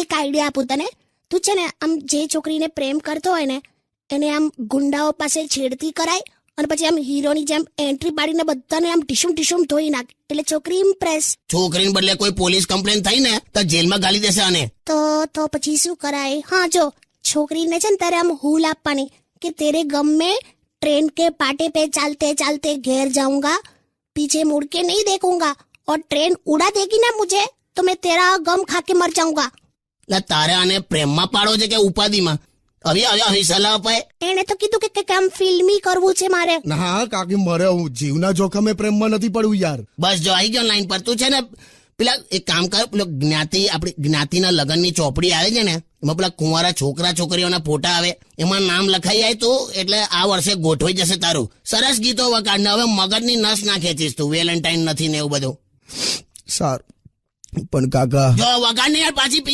એક આઈડિયા આપું તને. તું છે ને આમ જે છોકરીને પ્રેમ કરતો હોય ને એને આમ ગુંડાઓ પાસે છેડતી કરાય અને પછી આમ હીરોની જેમ એન્ટ્રી પાડીને બધાને આમ ટીશુમ ટીશુમ ધોઈ નાખ એટલે છોકરી ઇમ્પ્રેસ. છોકરીને બદલે કોઈ પોલીસ કમ્પ્લેન થઈ ને તો જેલમાં ગાલી દેશે આને. તો પછી શું કરાય? હા જો, છોકરીને છે ને તારે આમ હૂલ આપવાની કે તેરે ગમ में ट्रेन के पाटे पे चलते चलते घेर जाऊंगा, पीछे मुड़ के नहीं देखूंगा और ट्रेन उड़ा देगी ना मुझे तो मैं तेरा गम खा के मर जाऊंगा. એટલે તારે આને પ્રેમમાં પાડો છે કે ઉપાધિમાં? હવે સલાહ અપાય. એને તો કીધું કે આમ ફિલ્મી કરવું છે મારે. ના કાકી, મારે હું જીવના જોખમે પ્રેમમાં નથી પડવું યાર. બસ જો આવી ગયો લાઈન પર. તું છે ને પેલા એક કામ કર, પેલો આપણી જ્ઞાતિના લગ્નની ચોપડી આવે છે ને એમાં પેલા કુંવારા છોકરા છોકરીઓના ફોટા આવે, એમાં નામ લખાઈ જાય તું એટલે આ વર્ષે ગોઠવાઈ જશે તારું. સરસ ગીતો વગાડ ને હવે મગજની નસ ના ખેંચીશ તું. વેલેન્ટાઇન નથી ને એવું બધું. સારું પણ કાકા જો વગાડ ને યાર પાછી